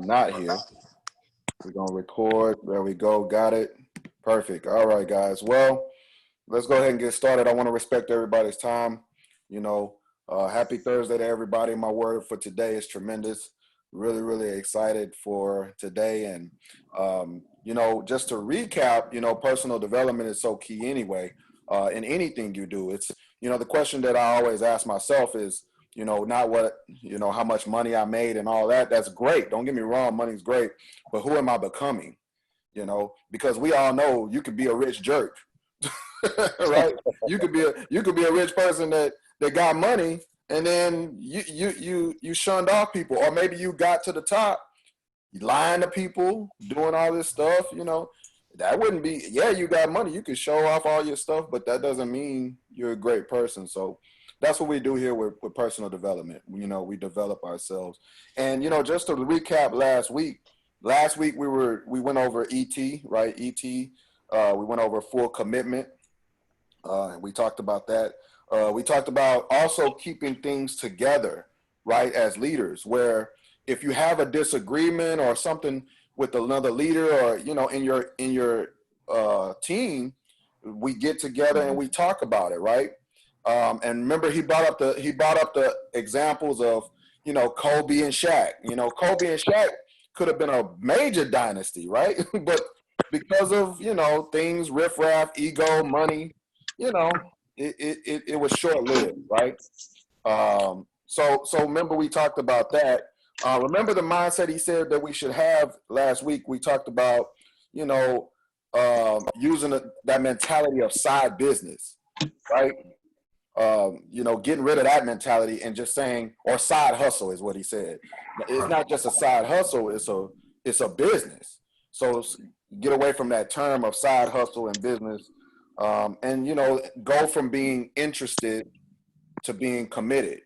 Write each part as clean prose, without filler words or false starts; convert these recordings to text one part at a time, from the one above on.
not here. We're gonna record. There we go. Got it. Perfect. All right, guys. Well, let's go ahead and get started. I want to respect everybody's time. You know, happy Thursday to everybody. My word for today is tremendous. Really, really excited for today. And, just to recap, personal development is so key anyway, in anything you do. It's, the question that I always ask myself is, not what, how much money I made and all that. That's great. Don't get me wrong. Money's great. But who am I becoming? Because we all know you could be a rich jerk. Right? You could be a rich person that got money, and then you shunned off people, or maybe you got to the top, lying to people, doing all this stuff. That wouldn't be. Yeah, you got money, you can show off all your stuff, but that doesn't mean you're a great person. So that's what we do here with personal development. We develop ourselves, and just to recap last week. Last week we went over ET, right? ET. We went over full commitment. And we talked about that. We talked about also keeping things together, right, as leaders, where if you have a disagreement or something with another leader, or in your team, we get together and we talk about it, right? And remember, he brought up the examples of Kobe and Shaq. Kobe and Shaq could have been a major dynasty, right? But because of things, riffraff, ego, money, it was short-lived, right? So remember, we talked about that. Remember the mindset he said that we should have last week. We talked about using that mentality of side business, right? Getting rid of that mentality and just saying, or side hustle is what he said. It's not just a side hustle, it's a business. So get away from that term of side hustle and business, and go from being interested to being committed.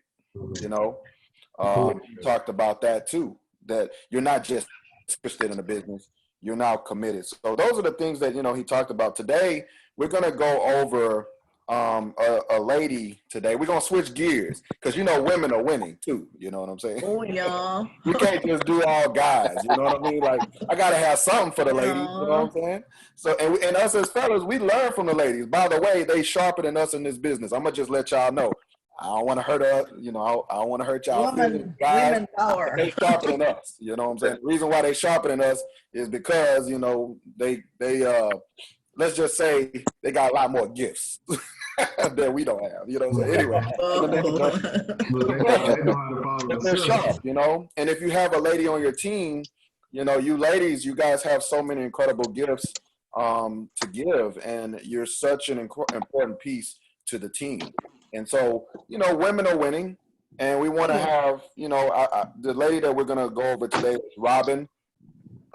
Talked about that too, that you're not just interested in a business, you're now committed. So those are the things that he talked about. Today we're going to go over a lady today. We're gonna switch gears because women are winning too. You know what I'm saying? Oh yeah. We can't just do all guys. You know what I mean? Like, I gotta have something for the ladies. You know what I'm saying? So and us as fellas, we learn from the ladies. By the way, they sharper than us in this business. I'm gonna just let y'all know. I don't want to hurt us. I don't want to hurt y'all. Women power. They sharper than us. You know what I'm saying? The reason why they sharper than us is because they let's just say they got a lot more gifts that we don't have. You know what I'm saying? Anyway, they're sharp, and if you have a lady on your team, you ladies, you guys have so many incredible gifts to give, and you're such an important piece to the team. And so, women are winning, and we want to have, the lady that we're going to go over today is Robin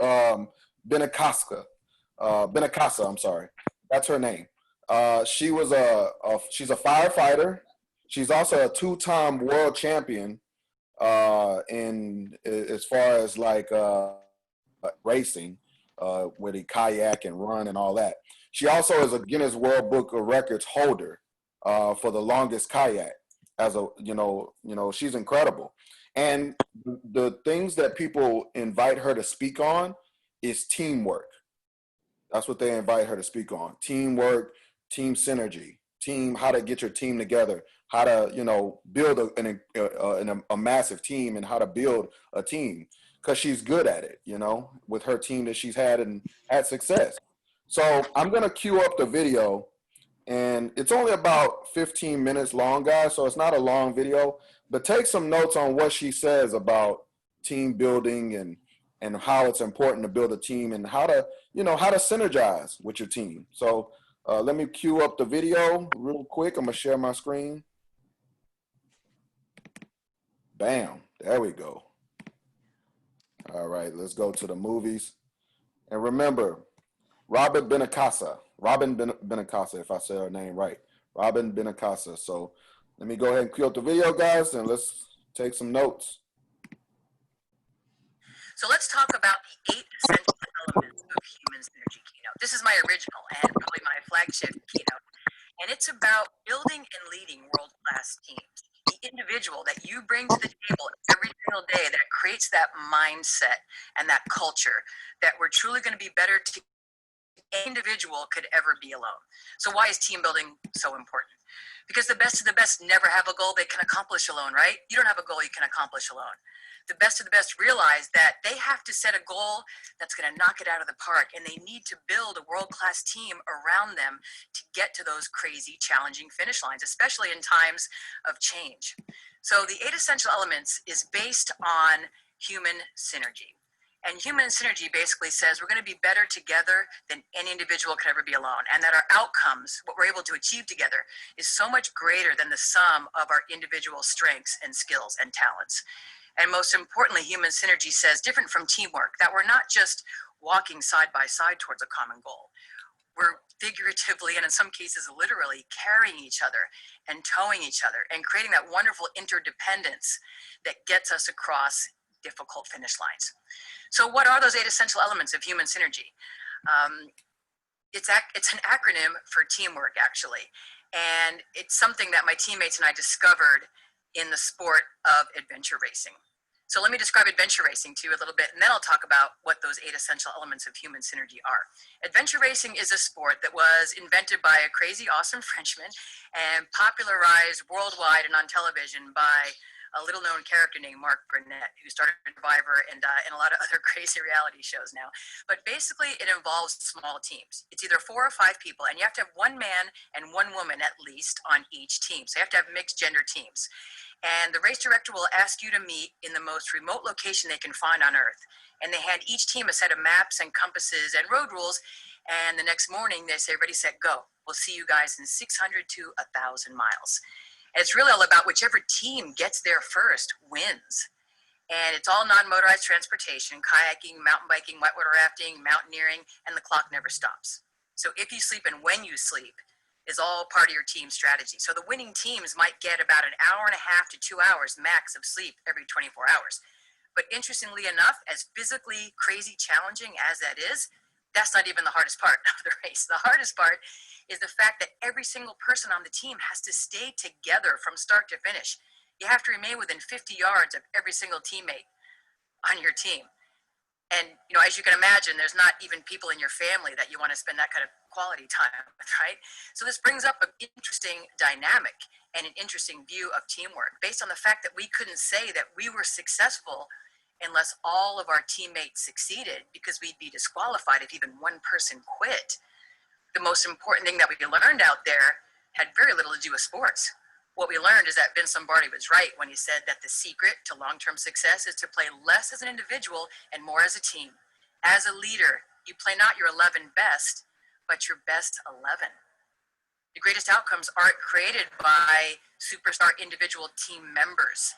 Benacasa. I'm sorry. That's her name. She's a firefighter. She's also a two-time world champion in as far as like racing, where they kayak and run and all that. She also is a Guinness World Book of Records holder for the longest kayak. As a she's incredible. And the things that people invite her to speak on is teamwork. That's what they invite her to speak on. Teamwork, team synergy, how to get your team together, how to, build a massive team, and how to build a team, because she's good at it, with her team that she's had and had success. So I'm going to cue up the video, and it's only about 15 minutes long, guys. So it's not a long video, but take some notes on what she says about team building and how it's important to build a team, and how to synergize with your team. So let me cue up the video real quick. I'm gonna share my screen. Bam, there we go. All right, let's go to the movies. And remember, Robin Benacasa, if I said her name right. Robin Benacasa. So let me go ahead and cue up the video, guys, and let's take some notes. So let's talk about the 8 essential elements of human synergy keynote. This is my original and probably my flagship keynote. And it's about building and leading world-class teams. The individual that you bring to the table every single day that creates that mindset and that culture that we're truly going to be better together individual could ever be alone. So why is team building so important? Because the best of the best never have a goal they can accomplish alone, right? You don't have a goal you can accomplish alone. The best of the best realize that they have to set a goal that's going to knock it out of the park, and they need to build a world-class team around them to get to those crazy, challenging finish lines, especially in times of change. So the 8 essential elements is based on human synergy. And human synergy basically says we're going to be better together than any individual could ever be alone. And that our outcomes, what we're able to achieve together, is so much greater than the sum of our individual strengths and skills and talents. And most importantly, human synergy says, different from teamwork, that we're not just walking side by side towards a common goal. We're figuratively and in some cases literally carrying each other and towing each other and creating that wonderful interdependence that gets us across difficult finish lines. So what are those 8 essential elements of human synergy? It's an acronym for teamwork, actually. And it's something that my teammates and I discovered in the sport of adventure racing. So let me describe adventure racing to you a little bit, and then I'll talk about what those 8 essential elements of human synergy are. Adventure racing is a sport that was invented by a crazy, awesome Frenchman and popularized worldwide and on television by a little-known character named Mark Burnett, who started Survivor and a lot of other crazy reality shows now. But basically, it involves small teams. It's either 4 or 5 people, and you have to have 1 man and 1 woman at least on each team. So you have to have mixed gender teams. And the race director will ask you to meet in the most remote location they can find on Earth. And they hand each team a set of maps and compasses and road rules. And the next morning, they say, ready, set, go. We'll see you guys in 600 to 1,000 miles. And it's really all about whichever team gets there first wins. And it's all non-motorized transportation, kayaking, mountain biking, whitewater rafting, mountaineering, and the clock never stops. So if you sleep and when you sleep is all part of your team strategy. So the winning teams might get about 1.5 hours to 2 hours max of sleep every 24 hours. But interestingly enough, as physically crazy challenging as that is, that's not even the hardest part of the race. The hardest part is the fact that every single person on the team has to stay together from start to finish. You have to remain within 50 yards of every single teammate on your team. And, as you can imagine, there's not even people in your family that you want to spend that kind of quality time with, right? So this brings up an interesting dynamic and an interesting view of teamwork based on the fact that we couldn't say that we were successful unless all of our teammates succeeded, because we'd be disqualified if even 1 person quit. The most important thing that we learned out there had very little to do with sports. What we learned is that Vince Lombardi was right when he said that the secret to long-term success is to play less as an individual and more as a team. As a leader, you play not your 11 best, but your best 11. The greatest outcomes aren't created by superstar individual team members.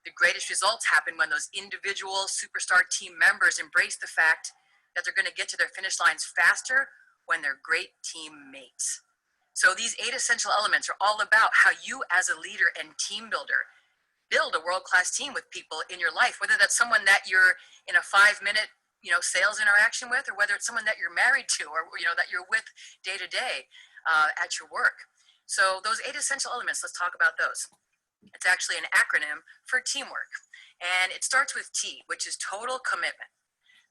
The greatest results happen when those individual superstar team members embrace the fact that they're going to get to their finish lines faster when they're great teammates. So these 8 essential elements are all about how you as a leader and team builder build a world-class team with people in your life, whether that's someone that you're in a 5-minute sales interaction with, or whether it's someone that you're married to, or that you're with day to day at your work. So those 8 essential elements, let's talk about those. It's actually an acronym for teamwork, and it starts with T, which is total commitment.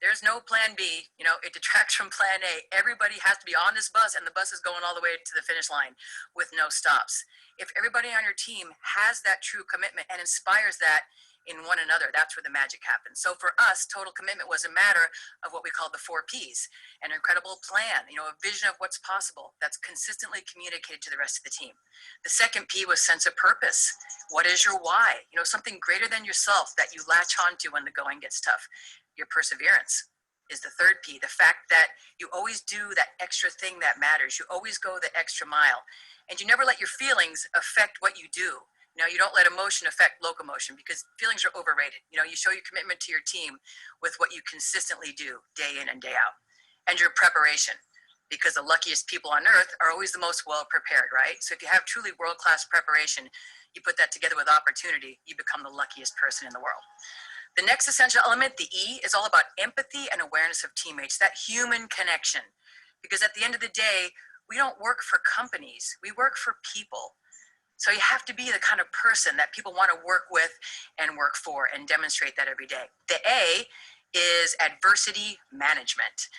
There's no plan B, it detracts from plan A. Everybody has to be on this bus, and the bus is going all the way to the finish line with no stops. If everybody on your team has that true commitment and inspires that in one another, that's where the magic happens. So for us, total commitment was a matter of what we call the 4 Ps, an incredible plan, a vision of what's possible that's consistently communicated to the rest of the team. The second P was sense of purpose. What is your why? Something greater than yourself that you latch onto when the going gets tough. Your perseverance is the third P, the fact that you always do that extra thing that matters. You always go the extra mile, and you never let your feelings affect what you do. You don't let emotion affect locomotion, because feelings are overrated. You show your commitment to your team with what you consistently do day in and day out. And your preparation, because the luckiest people on earth are always the most well prepared, right? So if you have truly world-class preparation, you put that together with opportunity, you become the luckiest person in the world. The next essential element, the E, is all about empathy and awareness of teammates, that human connection. Because at the end of the day, we don't work for companies, we work for people. So you have to be the kind of person that people want to work with and work for and demonstrate that every day. The A is adversity management,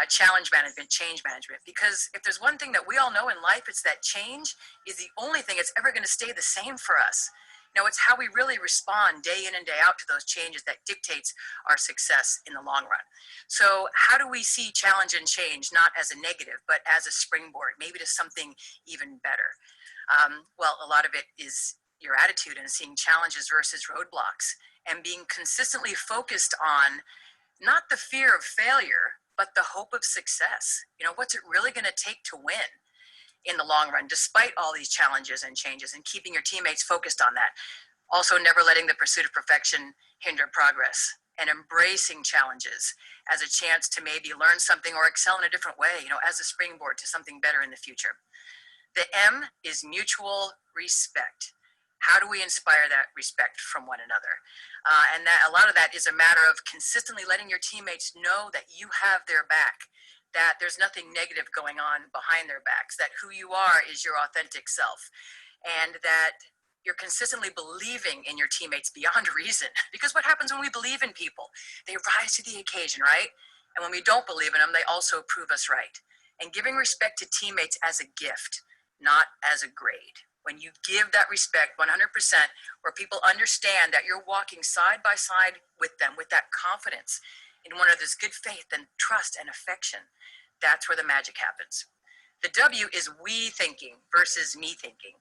challenge management, change management. Because if there's one thing that we all know in life, it's that change is the only thing that's ever going to stay the same for us. No, it's how we really respond day in and day out to those changes that dictates our success in the long run. So how do we see challenge and change not as a negative, but as a springboard, maybe to something even better? Well, a lot of it is your attitude and seeing challenges versus roadblocks and being consistently focused on not the fear of failure, but the hope of success. What's it really going to take to win in the long run, despite all these challenges and changes, and keeping your teammates focused on that. Also, never letting the pursuit of perfection hinder progress, and embracing challenges as a chance to maybe learn something or excel in a different way, as a springboard to something better in the future. The M is mutual respect. How do we inspire that respect from one another? And that a lot of that is a matter of consistently letting your teammates know that you have their back, that there's nothing negative going on behind their backs, that who you are is your authentic self, and that you're consistently believing in your teammates beyond reason. Because what happens when we believe in people? They rise to the occasion, right? And when we don't believe in them, they also prove us right. And giving respect to teammates as a gift, not as a grade. When you give that respect 100%, where people understand that you're walking side by side with them with that confidence in one another's good faith and trust and affection, that's where the magic happens. The W is we thinking versus me thinking.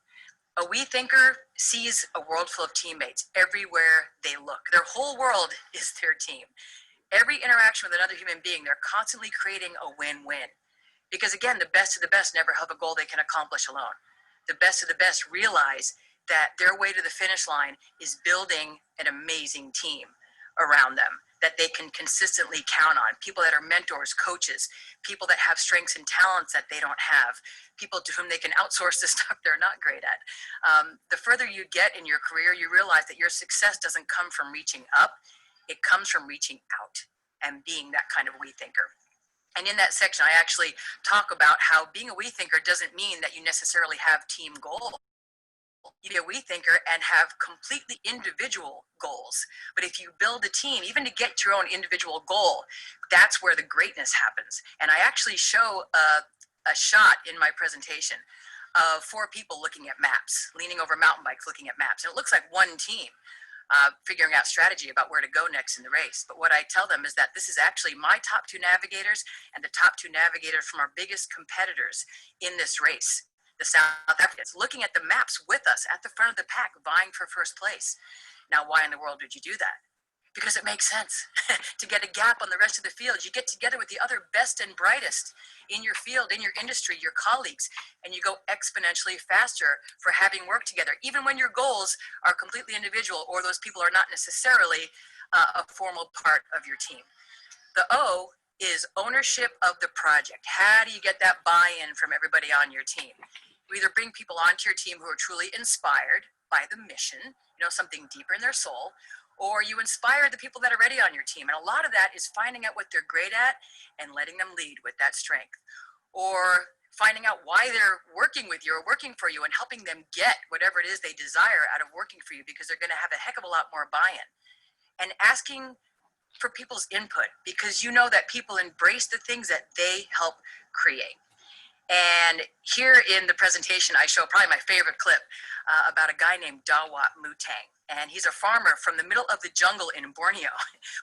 A we thinker sees a world full of teammates everywhere they look. Their whole world is their team. Every interaction with another human being, they're constantly creating a win-win. Because again, the best of the best never have a goal they can accomplish alone. The best of the best realize that their way to the finish line is building an amazing team around them that they can consistently count on. People that are mentors, coaches, people that have strengths and talents that they don't have, people to whom they can outsource the stuff they're not great at. The further you get in your career, you realize that your success doesn't come from reaching up, it comes from reaching out and being that kind of we thinker. And in that section, I actually talk about how being a we thinker doesn't mean that you necessarily have team goals. You be a we thinker and have completely individual goals. But if you build a team, even to get your own individual goal, that's where the greatness happens. And I actually show a shot in my presentation of 4 people looking at maps, leaning over mountain bikes, looking at maps. And it looks like one team. Figuring out strategy about where to go next in the race. But what I tell them is that this is actually my top 2 navigators and the top 2 navigators from our biggest competitors in this race, the South Africans, looking at the maps with us at the front of the pack, vying for first place. Now, why in the world did you do that? Because it makes sense to get a gap on the rest of the field. You get together with the other best and brightest in your field, in your industry, your colleagues, and you go exponentially faster for having worked together, even when your goals are completely individual or those people are not necessarily a formal part of your team. The O is ownership of the project. How do you get that buy-in from everybody on your team? You either bring people onto your team who are truly inspired by the mission, something deeper in their soul, or you inspire the people that are already on your team. And a lot of that is finding out what they're great at and letting them lead with that strength. Or finding out why they're working with you or working for you and helping them get whatever it is they desire out of working for you, because they're going to have a heck of a lot more buy-in. And asking for people's input, because you know that people embrace the things that they help create. And here in the presentation, I show probably my favorite clip about a guy named Dawat Mutang. And he's a farmer from the middle of the jungle in Borneo,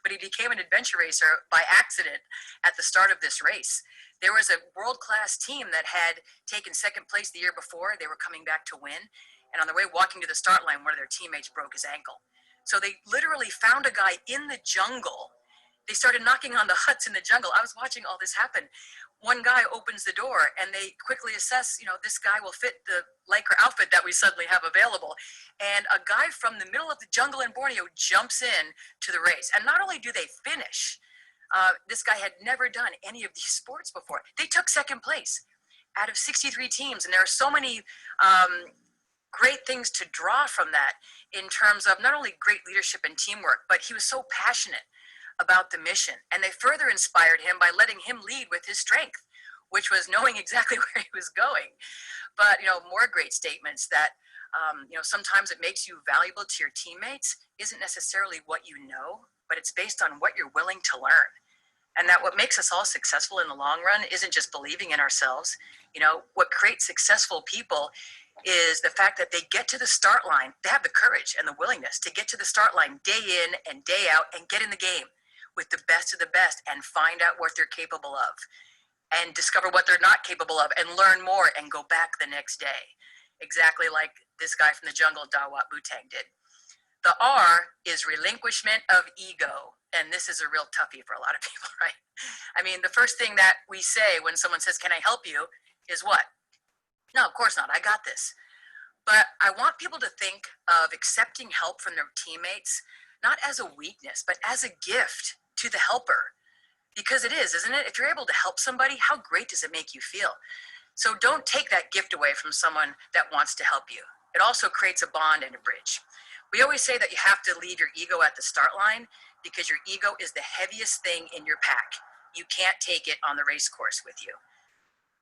but he became an adventure racer by accident at the start of this race. There was a world-class team that had taken second place the year before. They were coming back to win. And on their way walking to the start line, one of their teammates broke his ankle. So they literally found a guy in the jungle. They started knocking on the huts in the jungle. I was watching all this happen. One guy opens the door and they quickly assess, this guy will fit the Lycra outfit that we suddenly have available. And a guy from the middle of the jungle in Borneo jumps in to the race. And not only do they finish, this guy had never done any of these sports before. They took second place out of 63 teams. And there are so many great things to draw from that in terms of not only great leadership and teamwork, but he was so passionate about the mission. And they further inspired him by letting him lead with his strength, which was knowing exactly where he was going. But, more great statements that Sometimes it makes you valuable to your teammates isn't necessarily what you know, but it's based on what you're willing to learn. And that what makes us all successful in the long run isn't just believing in ourselves. What creates successful people is the fact that they get to the start line. They have the courage and the willingness to get to the start line day in and day out and get in the game with the best of the best and find out what they're capable of and discover what they're not capable of and learn more and go back the next day. Exactly like this guy from the jungle, Dawat Butang, did. The R is relinquishment of ego. And this is a real toughie for a lot of people, right? I mean, the first thing that we say when someone says, "Can I help you?" is what? No, of course not. I got this. But I want people to think of accepting help from their teammates, not as a weakness, but as a gift to the helper. Because it is, isn't it? If you're able to help somebody, how great does it make you feel? So don't take that gift away from someone that wants to help you. It also creates a bond and a bridge. We always say that you have to leave your ego at the start line because your ego is the heaviest thing in your pack. You can't take it on the race course with you.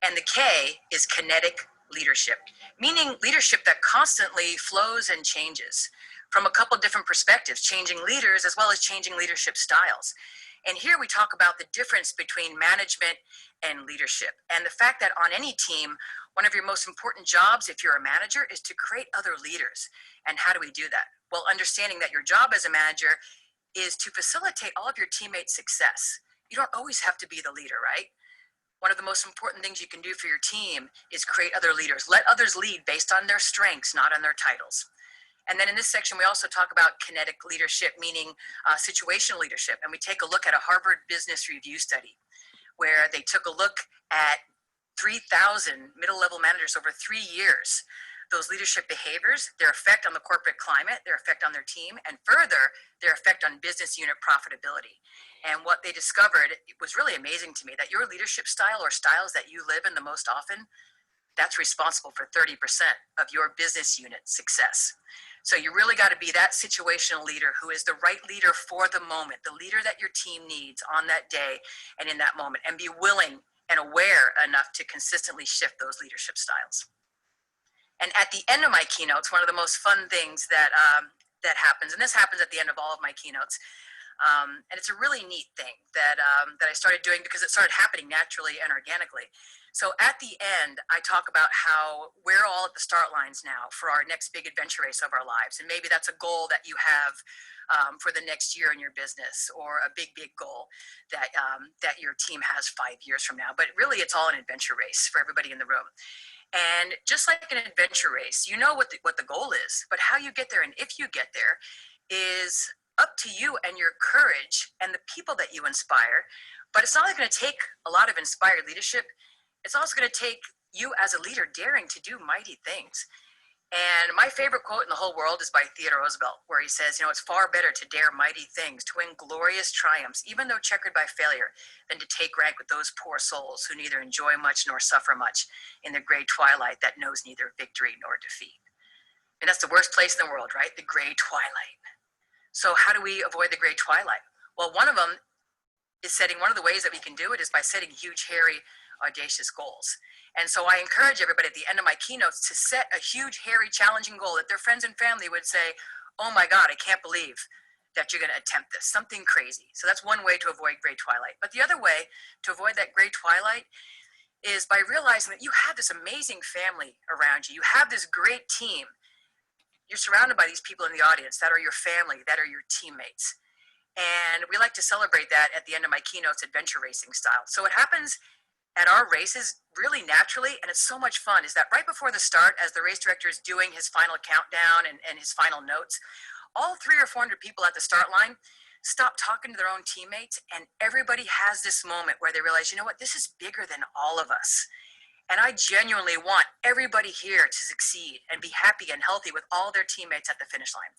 And the K is kinetic leadership, meaning leadership that constantly flows and changes from a couple different perspectives, changing leaders as well as changing leadership styles. And here we talk about the difference between management and leadership, and the fact that on any team, one of your most important jobs, if you're a manager, is to create other leaders. And how do we do that? Well, understanding that your job as a manager is to facilitate all of your teammates' success. You don't always have to be the leader, right? One of the most important things you can do for your team is create other leaders. Let others lead based on their strengths, not on their titles. And then in this section, we also talk about kinetic leadership, meaning situational leadership. And we take a look at a Harvard Business Review study where they took a look at 3,000 middle-level managers over 3 years. Those leadership behaviors, their effect on the corporate climate, their effect on their team, and further, their effect on business unit profitability. And what they discovered was really amazing to me, that your leadership style or styles that you live in the most often, that's responsible for 30% of your business unit success. So you really got to be that situational leader who is the right leader for the moment, the leader that your team needs on that day and in that moment, and be willing and aware enough to consistently shift those leadership styles. And at the end of my keynotes, one of the most fun things that happens, and this happens at the end of all of my keynotes, and it's a really neat thing that I started doing because it started happening naturally and organically. So at the end, I talk about how we're all at the start lines now for our next big adventure race of our lives. And maybe that's a goal that you have for the next year in your business, or a big goal that your team has 5 years from now. But really, it's all an adventure race for everybody in the room. And just like an adventure race, you know what the goal is, but how you get there and if you get there is up to you and your courage and the people that you inspire. But it's not only going to take a lot of inspired leadership, it's also going to take you as a leader daring to do mighty things. And my favorite quote in the whole world is by Theodore Roosevelt, where he says, it's far better to dare mighty things, to win glorious triumphs, even though checkered by failure, than to take rank with those poor souls who neither enjoy much nor suffer much in the gray twilight that knows neither victory nor defeat. And that's the worst place in the world, right? The gray twilight. So how do we avoid the gray twilight? Well, one of them is one of the ways that we can do it is by setting huge, hairy, audacious goals. And so I encourage everybody at the end of my keynotes to set a huge, hairy, challenging goal that their friends and family would say, "Oh my God, I can't believe that you're going to attempt this, something crazy." So that's one way to avoid gray twilight. But the other way to avoid that gray twilight is by realizing that you have this amazing family around you. You have this great team. You're surrounded by these people in the audience that are your family, that are your teammates. And we like to celebrate that at the end of my keynotes, adventure racing style. So what happens at our races really naturally, and it's so much fun, is that right before the start, as the race director is doing his final countdown and his final notes, all 300 or 400 people at the start line stop talking to their own teammates, and everybody has this moment where they realize, this is bigger than all of us. And I genuinely want everybody here to succeed and be happy and healthy with all their teammates at the finish line.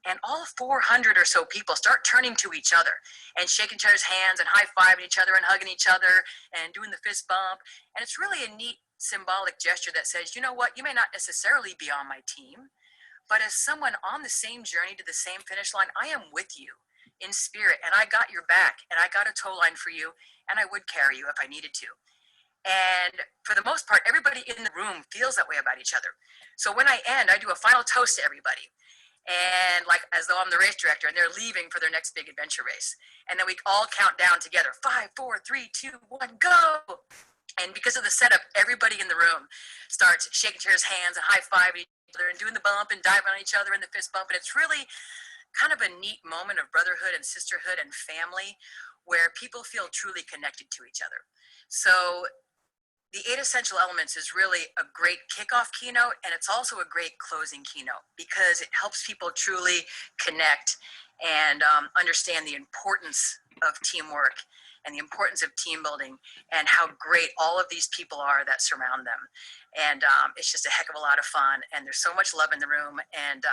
And all 400 or so people start turning to each other and shaking each other's hands and high-fiving each other and hugging each other and doing the fist bump. And it's really a neat symbolic gesture that says, you know what, you may not necessarily be on my team, but as someone on the same journey to the same finish line, I am with you in spirit, and I got your back, and I got a tow line for you, and I would carry you if I needed to. And for the most part, everybody in the room feels that way about each other. So when I end, I do a final toast to everybody. And like as though I'm the race director and they're leaving for their next big adventure race. And then we all count down together, 5, 4, 3, 2, 1, go. And because of the setup, everybody in the room starts shaking each other's hands and high-fiving each other and doing the bump and diving on each other in the fist bump. And it's really kind of a neat moment of brotherhood and sisterhood and family where people feel truly connected to each other. So the 8 essential elements is really a great kickoff keynote, and it's also a great closing keynote because it helps people truly connect and understand the importance of teamwork and the importance of team building and how great all of these people are that surround them. And it's just a heck of a lot of fun, and there's so much love in the room, and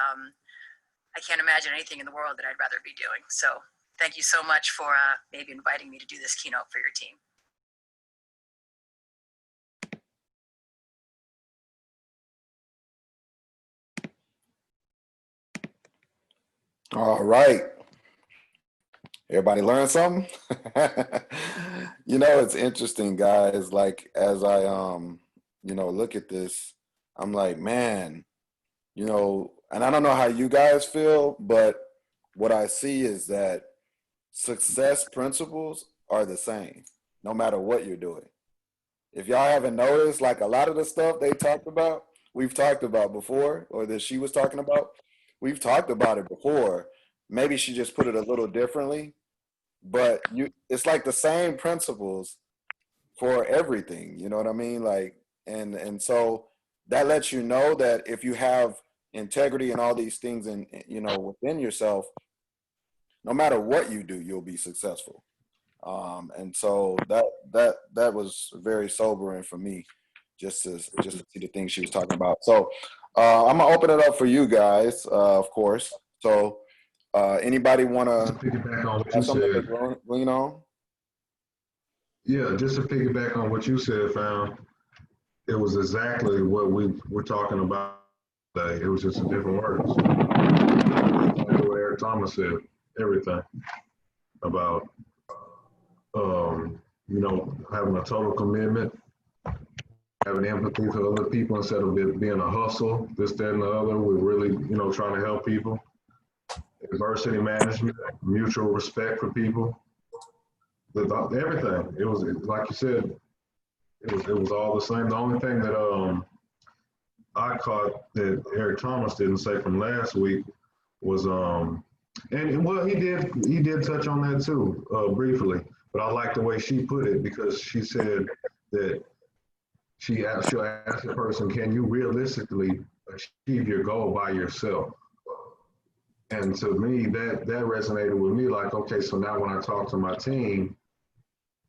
I can't imagine anything in the world that I'd rather be doing. So thank you so much for maybe inviting me to do this keynote for your team. All right. Everybody learn something? You know, it's interesting, guys. Like as I you know, look at this, I'm like, man, you know, and I don't know how you guys feel, but what I see is that success principles are the same no matter what you're doing. If y'all haven't noticed, like a lot of the stuff they talked about, we've talked about before, or that she was talking about, we've talked about it before. Maybe she just put it a little differently, but it's like the same principles for everything. You know what I mean? Like, and so that lets you know that if you have integrity and all these things, and you know, within yourself, no matter what you do, you'll be successful. And so that was very sobering for me, just to see the things she was talking about. So I'm gonna open it up for you guys, of course. So anybody want To to piggyback on what you have something said, to lean on? yeah, just to piggyback on what you said, found it was exactly what we were talking about today. It was just in different words. Exactly what Eric Thomas said, everything about, you know, having a total commitment, having empathy for other people instead of it being a hustle, this, that, and the other. We're really, you know, trying to help people. Adversity management, mutual respect for people, everything. It was like you said, it was all the same. The only thing that I caught that Eric Thomas didn't say from last week was and well he did touch on that too briefly, but I like the way she put it because she said that she'll ask the person, can you realistically achieve your goal by yourself? And to me, that resonated with me. Like, okay, so now when I talk to my team,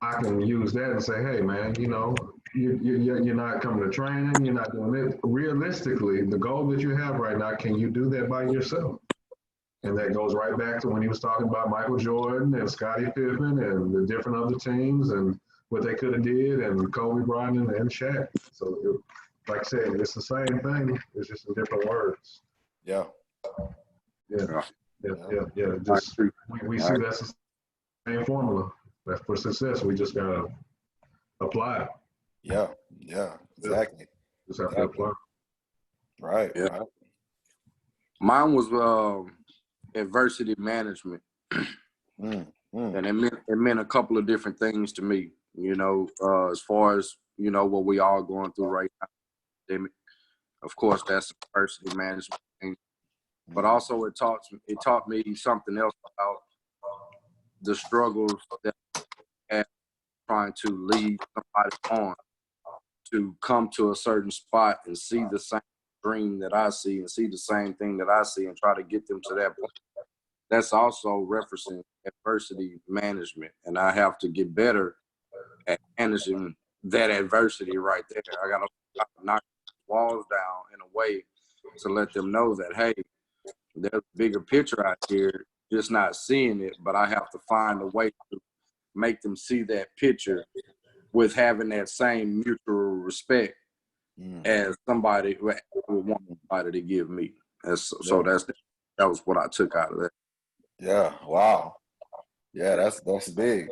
I can use that and say, hey, man, you know, you're not coming to training, you're not doing it. Realistically, the goal that you have right now, can you do that by yourself? And that goes right back to when he was talking about Michael Jordan and Scottie Pippen and the different other teams and what they could have did, and Kobe Bryant and Shaq. So, like I said, it's the same thing. It's just in different words. Yeah. Yeah. Just we see that's the same formula. That's for success. We just gotta apply it. Yeah, exactly. Just have to apply. Right. Yeah. Right. Mine was adversity management, and it meant a couple of different things to me. You know, as far as you know what we all going through right now. Of course, that's adversity management thing. But also it taught me something else about the struggles that I had trying to lead somebody on to come to a certain spot and see the same dream that I see and see the same thing that I see and try to get them to that point. That's also referencing adversity management, and I have to get better at managing that adversity right there. I got to knock walls down in a way to let them know that, hey, there's a bigger picture out here, just not seeing it, but I have to find a way to make them see that picture with having that same mutual respect as somebody who would want somebody to give me. So that was what I took out of that. Yeah. Wow. Yeah, that's big.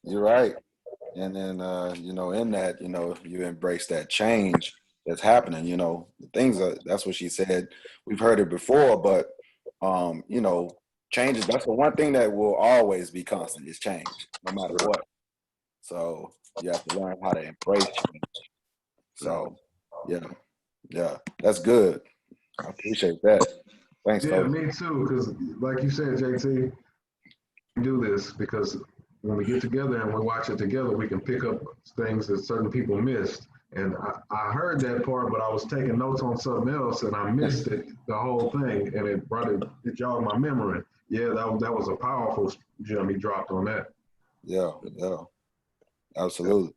You're right. And then, you know, in that, you know, you embrace that change that's happening, you know, that's what she said. We've heard it before, but, you know, changes, that's the one thing that will always be constant is change, no matter what. So you have to learn how to embrace change. So, yeah, that's good. I appreciate that. Thanks, Yeah, Coach. me too. Because like you said, JT, we do this because when we get together and we watch it together, we can pick up things that certain people missed. And I heard that part, but I was taking notes on something else and I missed it, the whole thing, and it jogged my memory. Yeah, that was a powerful gem he dropped on that. Yeah, absolutely.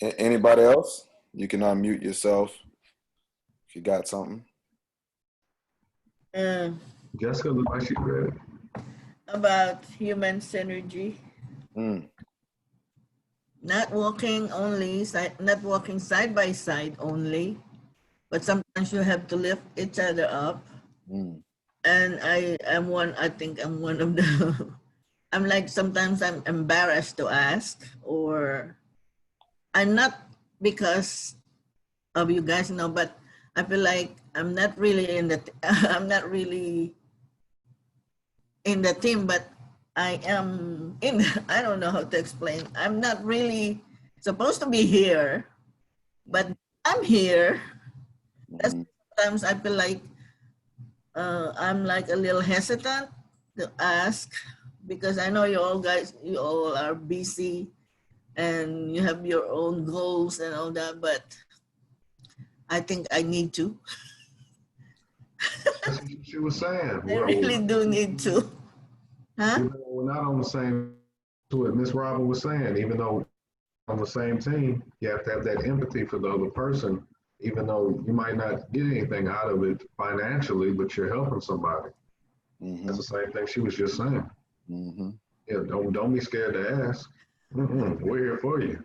Anybody else? You can unmute yourself if you got something. Jessica looked like she read it. About human synergy. Not walking side by side only, but sometimes you have to lift each other up. And I think I'm one of the, I'm like, sometimes I'm embarrassed to ask, or I'm not because of you guys, you know, but I feel like I'm not really in the team, but I am in, I don't know how to explain. I'm not really supposed to be here, but I'm here. That's sometimes I feel like I'm like a little hesitant to ask because I know you all are busy and you have your own goals and all that, but I think I need to. That's what she was saying. I really do need to. Huh? Even though we're not on the same, to what Miss Robin was saying, even though on the same team, you have to have that empathy for the other person, even though you might not get anything out of it financially, but you're helping somebody. That's the same thing she was just saying. Yeah, don't be scared to ask. We're here for you.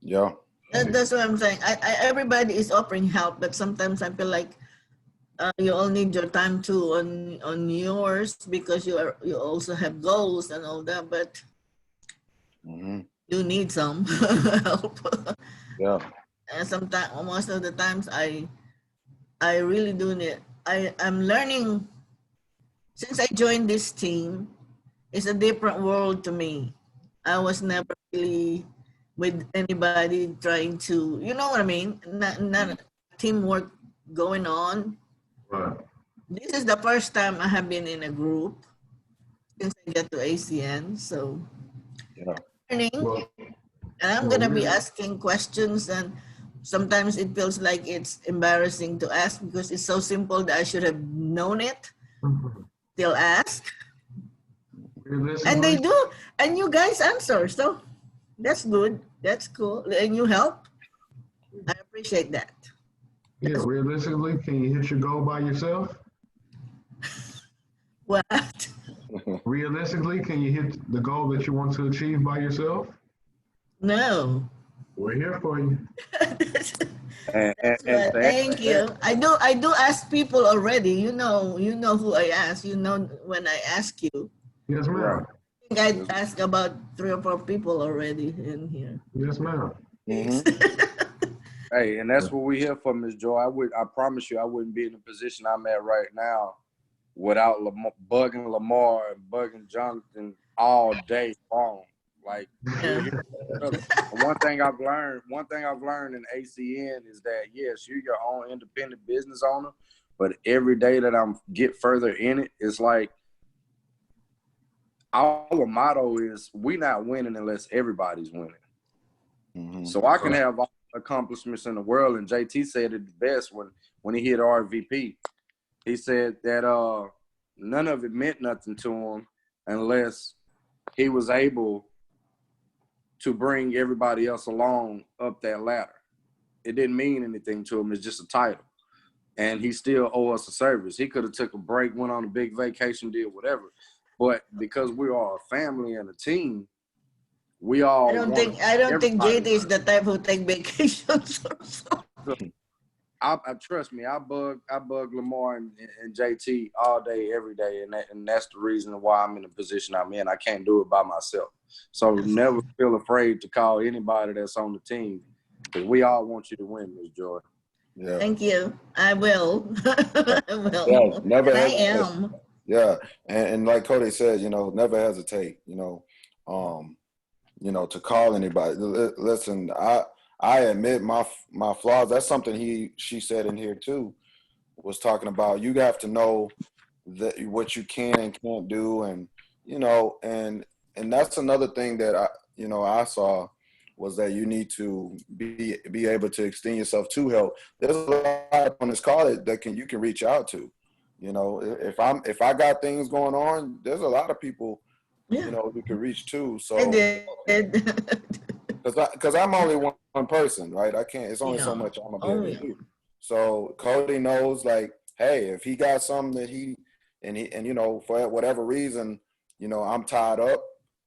Yeah. That's what I'm saying. Everybody is offering help, but sometimes I feel like you all need your time too on yours because you also have goals and all that, but you need some help. Yeah. And sometimes, most of the times, I really do need. I'm learning since I joined this team. It's a different world to me. I was never really with anybody trying to, you know what I mean? Not teamwork going on. Right. This is the first time I have been in a group since I get to ACN. So, learning, and I'm gonna be asking questions, and sometimes it feels like it's embarrassing to ask because it's so simple that I should have known it. Still ask, and they do, and you guys answer. So that's good. That's cool, and you help. I appreciate that. Yeah, realistically, can you hit your goal by yourself? What? Realistically, can you hit the goal that you want to achieve by yourself? No. We're here for you. Thank you. I do ask people already. You know who I ask. You know when I ask you. Yes, ma'am. I think I asked about 3 or 4 people already in here. Yes, ma'am. Hey, and that's what we're here for, Ms. Joy. I promise you, I wouldn't be in the position I'm at right now without bugging Lamar and bugging Jonathan all day long. Like, one thing I've learned in ACN is that yes, you're your own independent business owner, but every day that I'm get further in it, it's like our motto is we not winning unless everybody's winning. So I can have all the accomplishments in the world, and JT said it the best when he hit RVP. He said that none of it meant nothing to him unless he was able to bring everybody else along up that ladder. It didn't mean anything to him. It's just a title. And he still owe us a service. He could have took a break, went on a big vacation, did whatever. But because we are a family and a team, we all I don't think JT is the type who take vacations or so. I trust me, I bug Lamar and JT all day, every day, and that's the reason why I'm in the position I'm in. I can't do it by myself. So never feel afraid to call anybody that's on the team, because we all want you to win, Ms. Joy. Yeah. Thank you. I will. I will. Yeah, never And I hesitate. am. Yeah, and like Cody said, never hesitate. To call anybody. Listen, I admit my flaws. That's something she said in here too. Was talking about you have to know that what you can and can't do, and that's another thing that I saw was that you need to be able to extend yourself to help. There's a lot on this call that you can reach out to. If I got things going on, there's a lot of people you can reach to. So I did. because I'm only one person, right? I can't. It's only so Yeah. much I'm gonna be able to Yeah. do. So Cody knows, like, hey, if he got something that he for whatever reason, I'm tied up,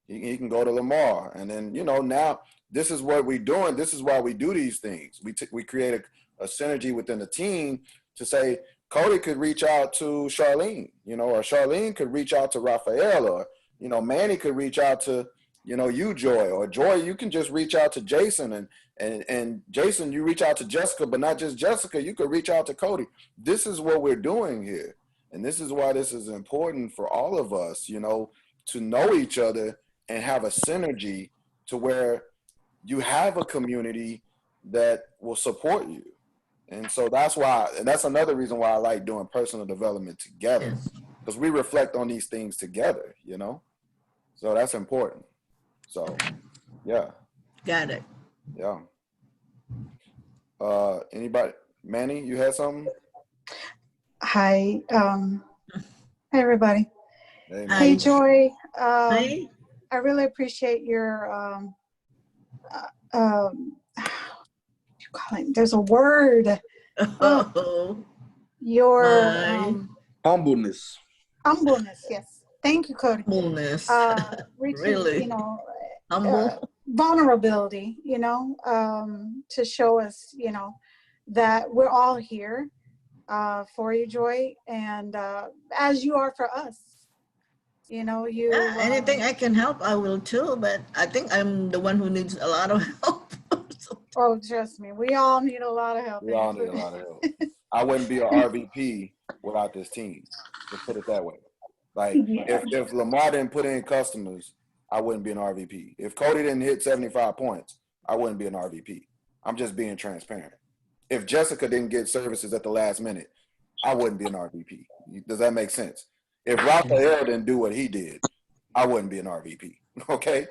he can go to Lamar, and then now this is what we're doing. This is why we do these things. We create a synergy within the team to say Cody could reach out to Charlene, or Charlene could reach out to Raphael, or Manny could reach out to you, Joy, or Joy, you can just reach out to Jason, and Jason, you reach out to Jessica, but not just Jessica, you could reach out to Cody. This is what we're doing here. And this is why this is important for all of us, to know each other and have a synergy to where you have a community that will support you. And so that's another reason why I like doing personal development together, because we reflect on these things together, so that's important. So, yeah. Got it. Yeah. Anybody? Manny, you had something? Hi. Hey, everybody. Hey, Hi. Hey, Joy. Hi. I really appreciate your, what you call it? There's a word. Oh, Your my. Humbleness. humbleness. Yes. Thank you, Cody. Humbleness. Reaching, Really? Humble. vulnerability, to show us, that we're all here for you, Joy, and as you are for us. Anything I can help, I will too, but I think I'm the one who needs a lot of help. Oh, trust me, we all need a lot of help. we all need a lot of help. I wouldn't be an RVP without this team. Let's put it that way. Like, if Lamar didn't put in customers, I wouldn't be an RVP. If Cody didn't hit 75 points, I wouldn't be an RVP. I'm just being transparent. If Jessica didn't get services at the last minute, I wouldn't be an RVP. Does that make sense? If Raphael didn't do what he did, I wouldn't be an RVP. Okay?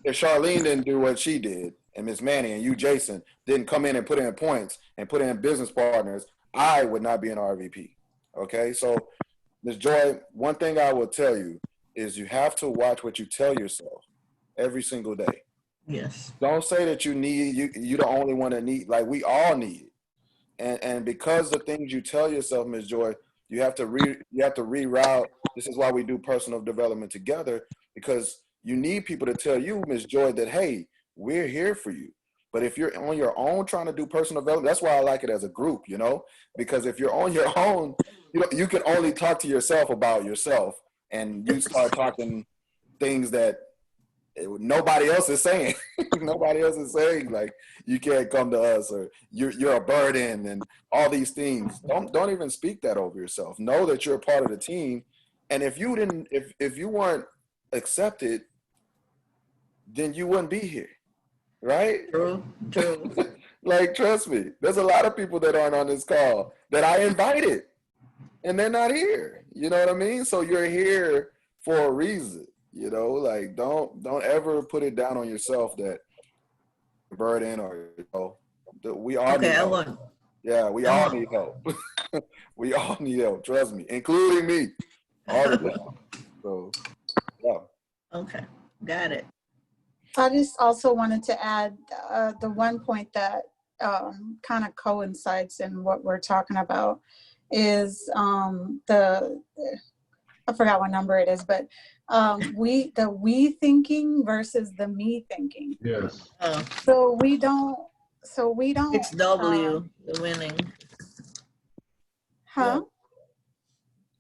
If Charlene didn't do what she did, and Miss Manny and you, Jason, didn't come in and put in points and put in business partners, I would not be an RVP. Okay? So, Ms. Joy, one thing I will tell you is you have to watch what you tell yourself every single day. Yes. Don't say that you're the only one that need, like, we all need it. And because the things you tell yourself, Ms. Joy, you have to reroute. This is why we do personal development together, because you need people to tell you, Ms. Joy, that, hey, we're here for you. But if you're on your own trying to do personal development, that's why I like it as a group, because if you're on your own, you can only talk to yourself about yourself, and you start talking things that nobody else is saying. Nobody else is saying, like, you can't come to us, or you're a burden, and all these things. Don't even speak that over yourself. Know that you're a part of the team, and if you weren't accepted, then you wouldn't be here, right? True. Like, trust me, there's a lot of people that aren't on this call that I invited, and they're not here. You know what I mean? So you're here for a reason. Like, don't ever put it down on yourself that burden, or we all need Okay, I help. won't. Yeah, we all need help. We all need help. Trust me, including me, all the time. So, yeah. Okay, got it. I just also wanted to add the one point that kind of coincides in what we're talking about is I forgot what number it is, but the we thinking versus the me thinking. Yes. Oh, So we don't. it's W, the winning. Huh?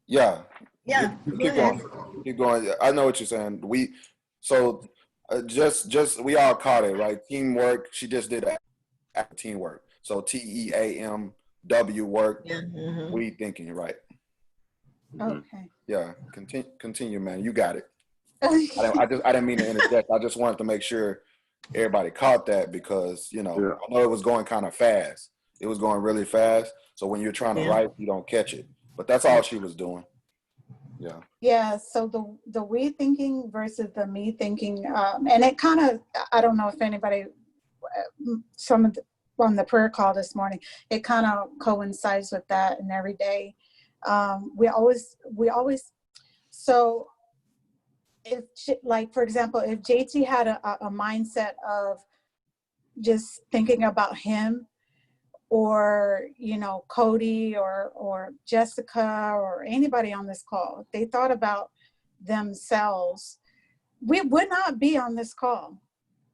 Yeah. Yeah, You go keep ahead. going. Keep going. I know what you're saying. So just we all caught it, right? Teamwork. She just did teamwork. So TEAMW work. Yeah. We thinking, right? Okay. Yeah. Continue, man. You got it. I didn't mean to interject. I just wanted to make sure everybody caught that because Yeah. I know it was going kind of fast. It was going really fast. So when you're trying to Yeah. write, you don't catch it. But that's all she was doing. Yeah. Yeah, so the we thinking versus the me thinking, and it kind of, I don't know if anybody, some of the, on the prayer call this morning, it kind of coincides with that. And every day, we always, so if like, for example, if JT had a mindset of just thinking about him, or Cody or Jessica or anybody on this call, if they thought about themselves, we would not be on this call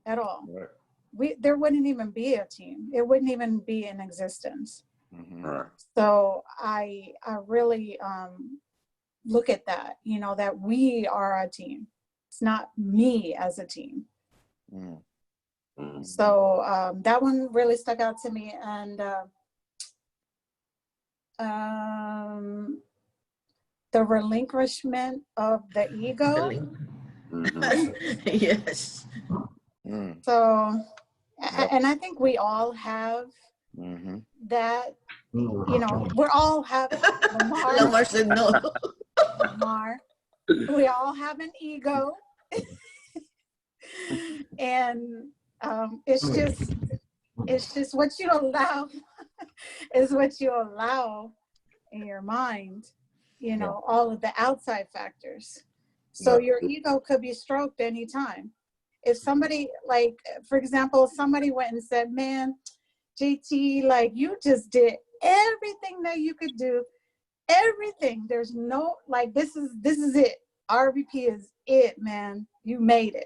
at all. Right. There wouldn't even be a team. It wouldn't even be in existence. Mm-hmm. Right. So I really look at that, that we are a team. It's not me as a team. Mm. So that one really stuck out to me. And the relinquishment of the ego. Yes. Mm. So, Yep. and I think we all have Mm-hmm. that, we're all have Lamar said no. Lamar, we all have an ego. And it's just what you allow is what you allow in your mind, all of the outside factors. So your ego could be stroked anytime. If somebody, like, for example, somebody went and said, man, JT, like, you just did everything that you could do, everything. There's no, like, this is it. RVP is it, man. You made it.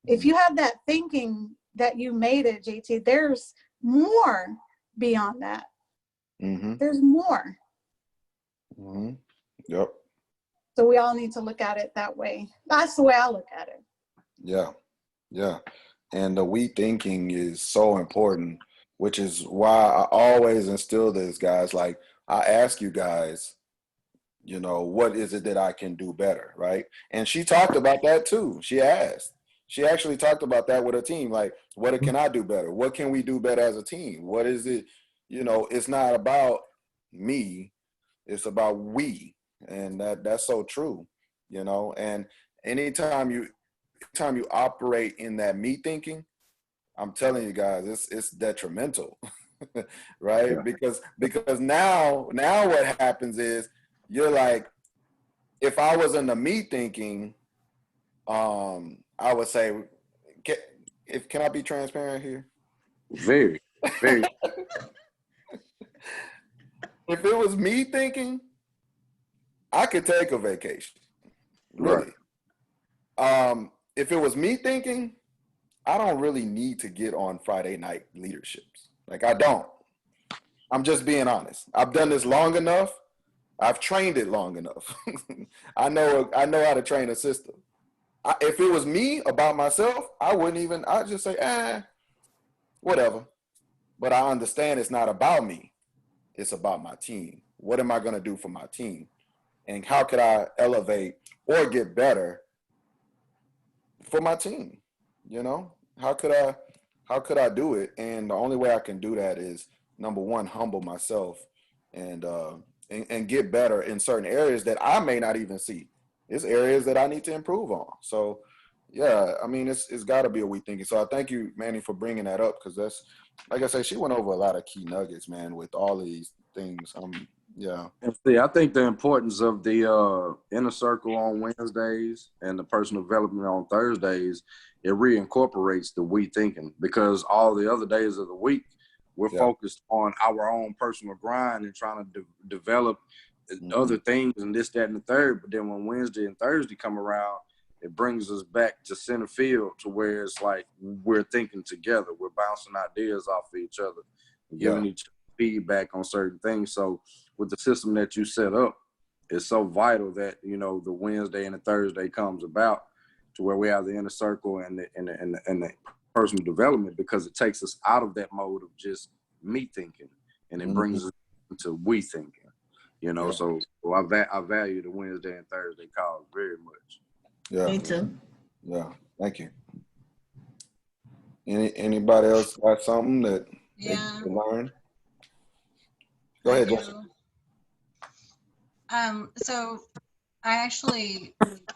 If you have that thinking that you made it, JT, there's more beyond that. Mm-hmm. There's more. Mm-hmm. Yep. So we all need to look at it that way. That's the way I look at it. Yeah. Yeah. And the we thinking is so important, which is why I always instill this, guys. Like, I ask you guys, what is it that I can do better, right? And she talked about that too. She actually talked about that with her team. Like, what can I do better? What can we do better as a team? What is it? It's not about me. It's about we. And that's so true, and anytime you operate in that me thinking, I'm telling you guys, it's detrimental, right? Yeah. Because now what happens is you're like, if I was in the me thinking, I would say, can I be transparent here? Very, very. If it was me thinking, I could take a vacation, really. Right. If it was me thinking, I don't really need to get on Friday night leaderships. Like, I don't. I'm just being honest. I've done this long enough. I've trained it long enough. I know how to train a system. If it was me about myself, I'd just say, whatever. But I understand it's not about me. It's about my team. What am I going to do for my team? And how could I elevate or get better for my team? How could I do it? And the only way I can do that is, number one, humble myself and get better in certain areas that I may not even see. It's areas that I need to improve on. So, yeah, I mean, it's got to be a we thinking. So I thank you, Manny, for bringing that up, because that's, like I said, she went over a lot of key nuggets, man, with all of these things. Yeah. And see, I think the importance of the inner circle on Wednesdays and the personal development on Thursdays, it reincorporates the we thinking, because all the other days of the week, we're focused on our own personal grind and trying to develop other things and this, that, and the third. But then when Wednesday and Thursday come around, it brings us back to center field, to where it's like we're thinking together. We're bouncing ideas off of each other, giving each feedback on certain things. So with the system that you set up, it's so vital that, you know, the Wednesday and the Thursday comes about to where we have the inner circle and the personal development, because it takes us out of that mode of just me thinking, and it brings us into we thinking, you know. So I value the Wednesday and Thursday calls very much. Yeah. Me too. Yeah. Thank you. Anybody else got something that they learned? Go ahead, Jessica. So I actually,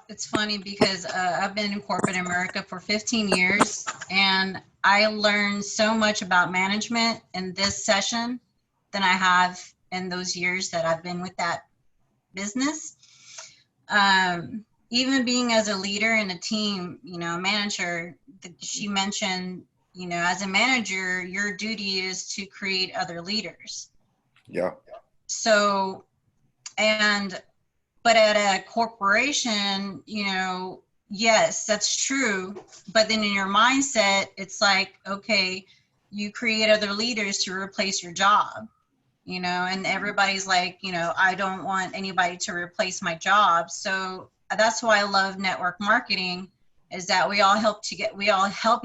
it's funny because I've been in corporate America for 15 years, and I learned so much about management in this session than I have in those years that I've been with that business. Even being as a leader in a team, you know, a manager, she mentioned, you know, as a manager, your duty is to create other leaders. Yeah. So, but at a corporation, you know, yes, that's true. But then in your mindset, it's like, okay, you create other leaders to replace your job, you know, and everybody's like, you know, I don't want anybody to replace my job. So that's why I love network marketing, is that we all help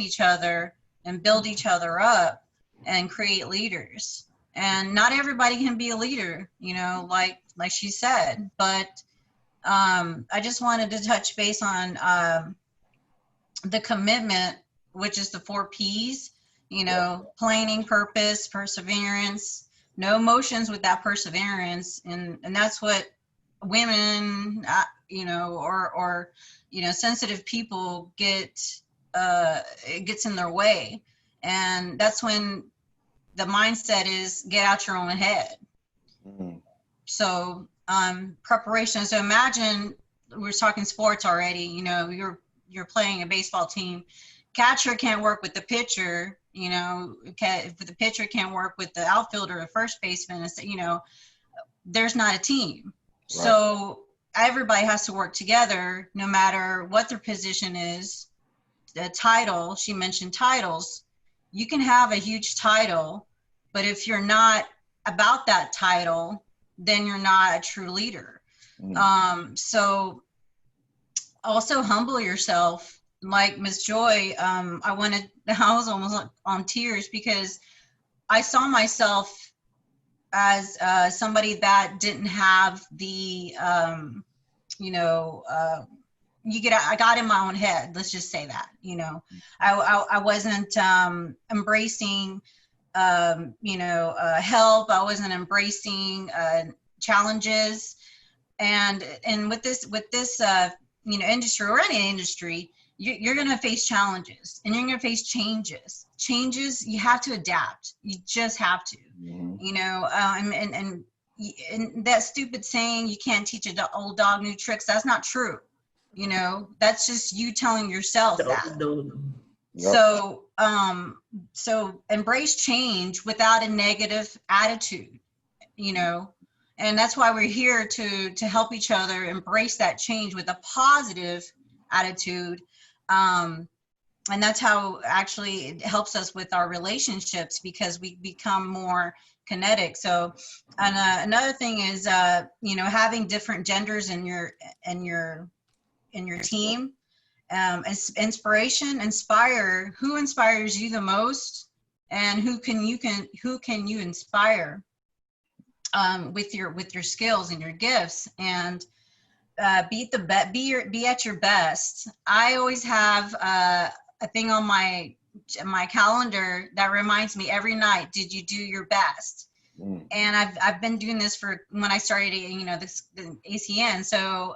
each other and build each other up and create leaders. And not everybody can be a leader, you know, like she said, but I just wanted to touch base on the commitment, which is the 4 P's, you know, planning, purpose, perseverance, no emotions with that perseverance. And that's what women, you know, or, you know, sensitive people it gets in their way. And that's when the mindset is get out your own head. So preparation. So imagine we're talking sports already, you know, you're playing a baseball team. Catcher can't work with the pitcher, you know, if the pitcher can't work with the outfielder or first baseman, you know, there's not a team. Right. So everybody has to work together no matter what their position is. The title, she mentioned titles. You can have a huge title, but if you're not about that title, then you're not a true leader. So also humble yourself. Like Ms. Joy, I was almost on tears because I saw myself as somebody that didn't have the, you know, I got in my own head. Let's just say that, you know, I wasn't embracing, you know, help. I wasn't embracing challenges, and with this, you know, industry or any industry, you're going to face challenges and you're going to face changes. You have to adapt. You just have to, you know, and that stupid saying, you can't teach an old dog new tricks. That's not true. You know, that's just you telling yourself that. Yep. So embrace change without a negative attitude, you know, and that's why we're here to help each other embrace that change with a positive attitude. And that's how actually it helps us with our relationships, because we become more kinetic. So, and another thing is, you know, having different genders in your team. Inspire. Who inspires you the most, and who can you inspire with your skills and your gifts, and be at your best. I always have a thing on my calendar that reminds me every night, did you do your best? And I've been doing this for when I started, you know, the ACN. So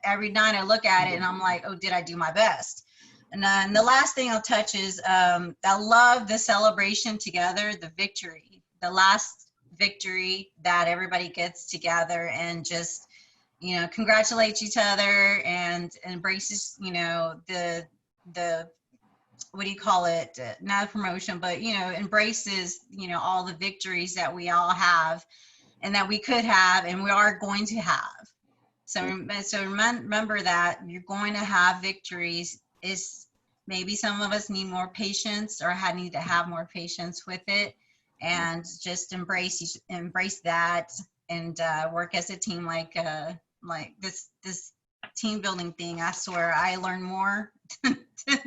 every night I look at it and I'm like, oh, did I do my best? And the last thing I'll touch is I love the celebration together, the victory, the last victory that everybody gets together and just, you know, congratulates each other and embraces, you know, the what do you call it? Not a promotion, but, you know, embraces, you know, all the victories that we all have and that we could have and we are going to have. So remember that you're going to have victories. Is maybe some of us need more patience or need to have more patience with it. and just embrace that, and work as a team, like this team building thing. I swear I learned more in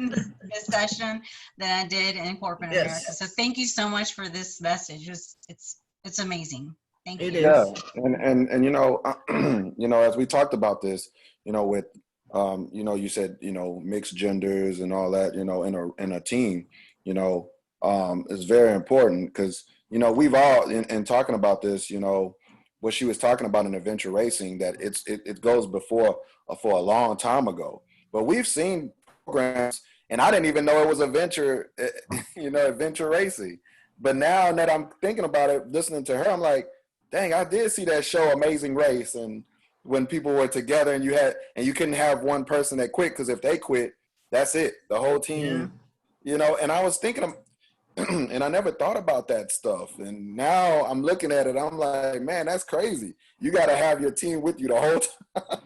this session than I did in corporate Yes. America. So thank you so much for this message. It's amazing. Thank you. It is. Yeah, and you know, you know, as we talked about this, you know, with you know, you said, you know, mixed genders and all that, you know, in a team, you know, is very important because, you know, we've all in talking about this, you know, what she was talking about in adventure racing, that it goes before for a long time ago, but we've seen programs, and I didn't even know it was adventure, you know, adventure racing. But now that I'm thinking about it, listening to her, I'm like, dang, I did see that show Amazing Race, and when people were together and you couldn't have one person that quit, because if they quit, that's it. The whole team, you know, and I was thinking and I never thought about that stuff. And now I'm looking at it, I'm like, man, that's crazy. You got to have your team with you the whole time.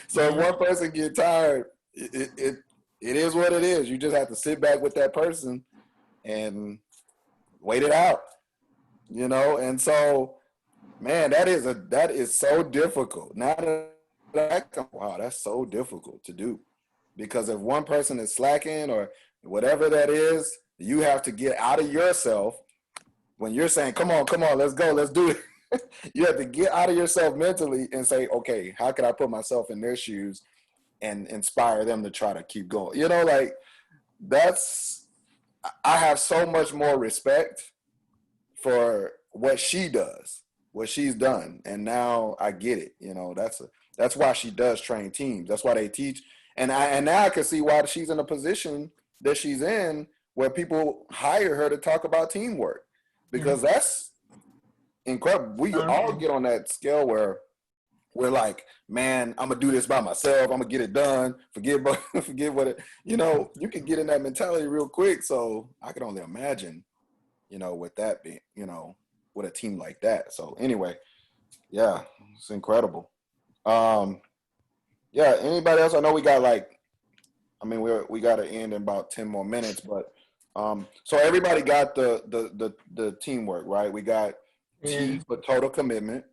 So if one person get tired, it is what it is. You just have to sit back with that person and wait it out, you know? And so, man, that is so difficult. Now that wow, that's so difficult to do, because if one person is slacking or whatever that is, you have to get out of yourself when you're saying, come on, let's go, let's do it. You have to get out of yourself mentally and say, okay, how can I put myself in their shoes and inspire them to try to keep going? You know, like I have so much more respect for what she does, what she's done. And now I get it. You know, that's why she does train teams. That's why they teach. And now I can see why she's in a position that she's in where people hire her to talk about teamwork, because that's incredible. We all get on that scale where we're like, man, I'm gonna do this by myself. I'm gonna get it done. Forget what it, you know, you can get in that mentality real quick. So I can only imagine, you know, with that being, you know, with a team like that. So anyway, yeah, it's incredible. Yeah, anybody else? I know we got we got to end in about 10 more minutes, but so everybody got the teamwork, right? We got T for total commitment,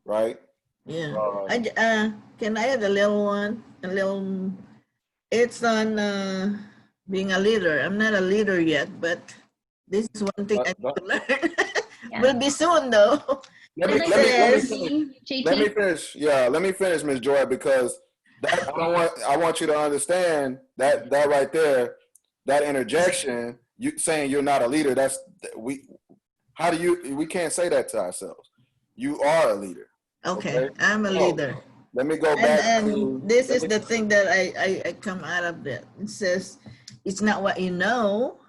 right? Yeah. Can I add a little one? It's on being a leader. I'm not a leader yet, but this is one thing I need to learn. Yeah. Will be soon though. Let me finish. Yeah, let me finish, Ms. Joy, because I want you to understand that right there, that interjection, you saying you're not a leader, we can't say that to ourselves. You are a leader. Okay, I'm a leader. Let me go back. And this is the thing that I come out of that. It says, it's not what you know,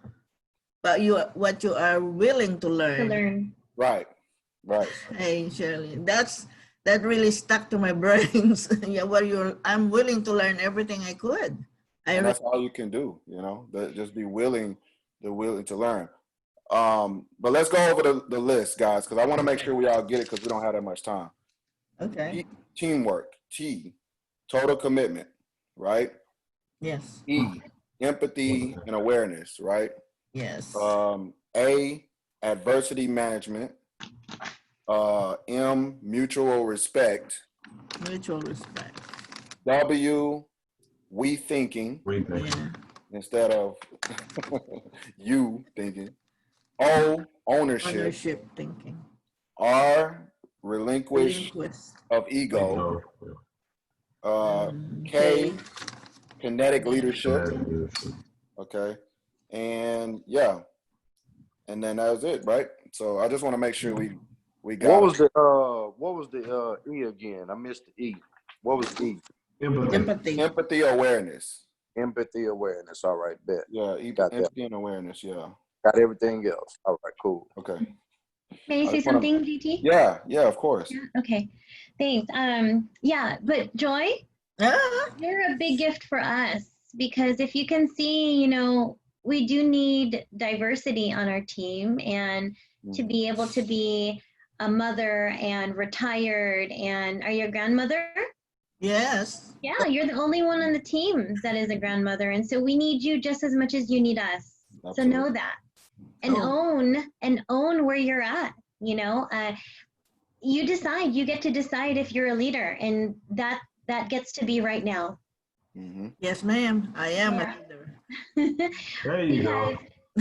but what you are willing to learn. Right. Hey, Shirley, that really stuck to my brains. Yeah, I'm willing to learn everything I could. And that's all you can do, you know, just be willing to learn. But let's go over the list, guys, because I want to make sure we all get it, because we don't have that much time. Okay. Teamwork, T, total commitment, right? Yes. E, empathy and awareness, right? Yes. A, adversity management. M, mutual respect. Mutual respect. W, we thinking. Yeah. Instead of you thinking. O, ownership. Ownership thinking. R, relinquish of ego. K, kinetic leadership. Okay. And yeah. And then that was it, right? So I just want to make sure we got what was the E again? I missed the E. What was the E? Empathy awareness. Empathy awareness. All right, bet. Yeah, empathy and awareness, yeah. Got everything else. All right, cool. Okay. May I say something, GT? Yeah, of course. Yeah, okay, thanks. Yeah, but Joy, you're a big gift for us, because if you can see, you know, we do need diversity on our team, and to be able to be a mother and retired, and are you a grandmother? Yes. Yeah, you're the only one on the team that is a grandmother, and so we need you just as much as you need us. Absolutely. So know that. and Oh. own where you're at. You decide. You get to decide if you're a leader, and that gets to be right now. Mm-hmm. Yes, ma'am. I am Yeah. a leader. There you go.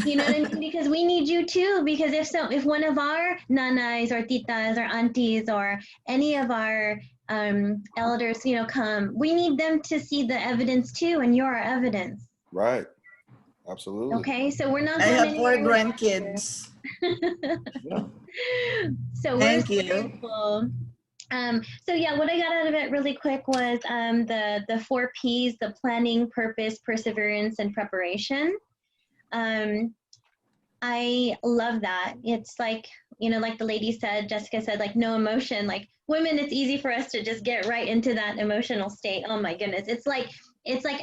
You know what I mean? Because we need you too. Because if one of our nanais or titas or aunties or any of our elders, come, we need them to see the evidence too, and you're our evidence. Right. Absolutely. Okay, so we're not I going have 4 anywhere. grandkids. So we're Thank so you. grateful. So yeah, what I got out of it really quick was the 4 P's: the planning, purpose, perseverance, and preparation. I love that. It's like, like the lady said, Jessica said, like no emotion. Like women, it's easy for us to just get right into that emotional state. Oh my goodness. It's like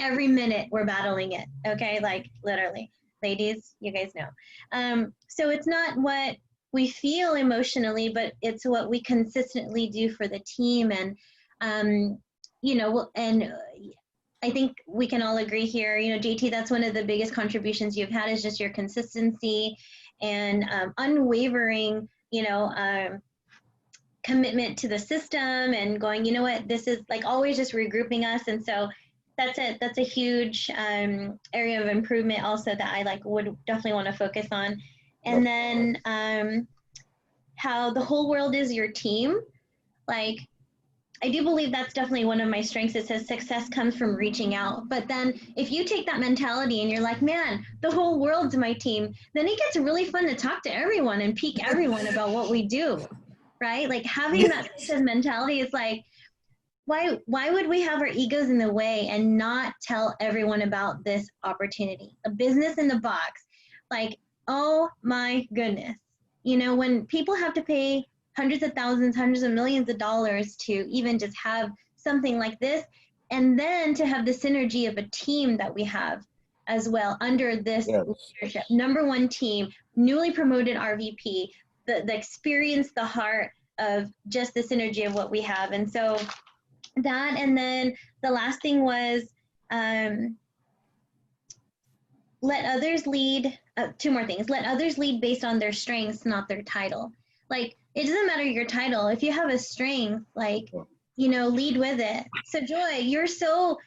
every minute we're battling it. Okay. Like literally, ladies, you guys know. So it's not what we feel emotionally, but it's what we consistently do for the team. And, and I think we can all agree here, JT, that's one of the biggest contributions you've had is just your consistency and unwavering, commitment to the system and going, you know what, this is like always just regrouping us. And so that's a huge area of improvement also that I would definitely want to focus on. And then how the whole world is your team. I do believe that's definitely one of my strengths. It says success comes from reaching out. But then if you take that mentality and you're like, man, the whole world's my team, then it gets really fun to talk to everyone and pique everyone about what we do, right? Like having that success mentality is like, why would we have our egos in the way and not tell everyone about this opportunity? A business in the box. Like, oh my goodness. When people have to pay hundreds of thousands, hundreds of millions of dollars to even just have something like this, and then to have the synergy of a team that we have as well under this leadership. Number 1 team, newly promoted RVP, the experience, the heart of just the synergy of what we have. And so that, and then the last thing was let others lead, 2 more things. Let others lead based on their strengths, not their title. Like, it doesn't matter your title. If you have a strength, lead with it. So Joy, you're so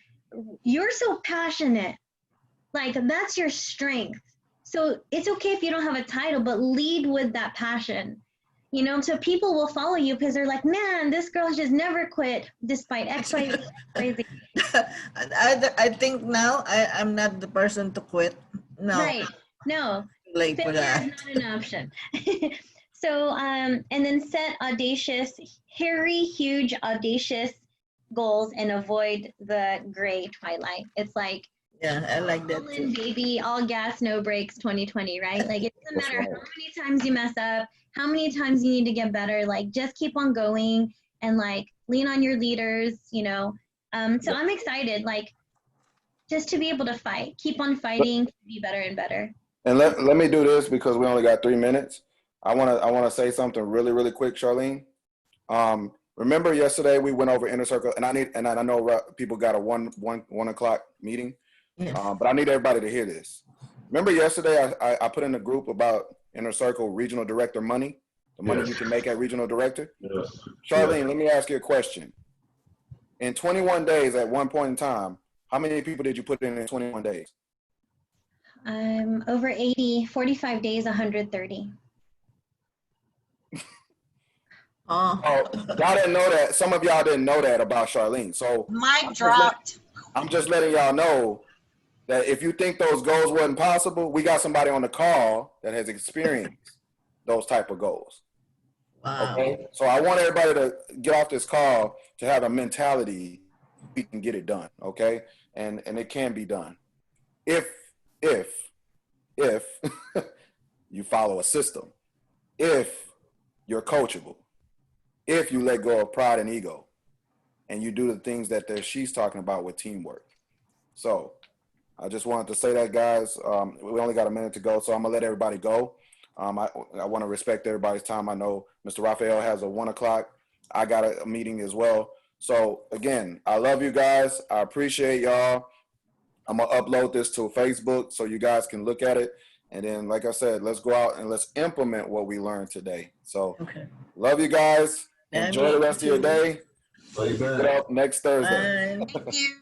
passionate. Like, that's your strength. So it's okay if you don't have a title, but lead with that passion. So people will follow you because they're like, man, this girl just never quit despite X, Y, Z. Crazy. I think now I'm not the person to quit. No. Right. No. Late for Failure that. is not an option. So, and then set audacious, hairy, huge, audacious goals and avoid the gray twilight. It's like, yeah, I like that too. Baby, all gas, no brakes, 2020, right? Like, it doesn't matter how many times you mess up, how many times you need to get better. Like, just keep on going and lean on your leaders, So I'm excited, just to be able to fight, keep on fighting, to be better and better. And let me do this because we only got 3 minutes. I want to say something really, really quick, Charlene. Remember yesterday we went over Inner Circle, and I know people got a 1 o'clock meeting, but I need everybody to hear this. Remember yesterday I put in a group about Inner Circle regional director money, the money you can make at regional director. Yes. Charlene, let me ask you a question. In 21 days, at one point in time, how many people did you put in 21 days? Over 80, 45 days, 130. Oh, y'all didn't know that. Some of y'all didn't know that about Charlene. So Mic dropped. I'm just letting y'all know that if you think those goals wasn't possible, we got somebody on the call that has experienced those type of goals. wow. Okay. So I want everybody to get off this call to have a mentality we can get it done. Okay. And it can be done. If you follow a system, if you're coachable, if you let go of pride and ego, and you do the things that she's talking about with teamwork. So I just wanted to say that, guys. We only got a minute to go, so I'm gonna let everybody go. I want to respect everybody's time. I know Mr. Raphael has a 1 o'clock. I got a meeting as well. So again, I love you guys. I appreciate y'all. I'm gonna upload this to Facebook so you guys can look at it. And then, like I said, let's go out and let's implement what we learned today. So Okay. love you guys. Enjoy the rest of your day. Love you Get back. up next Thursday. Bye. Thank you.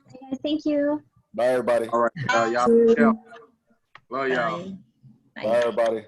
Thank you. Bye, everybody. All right, y'all. Love y'all. Bye. Bye, everybody.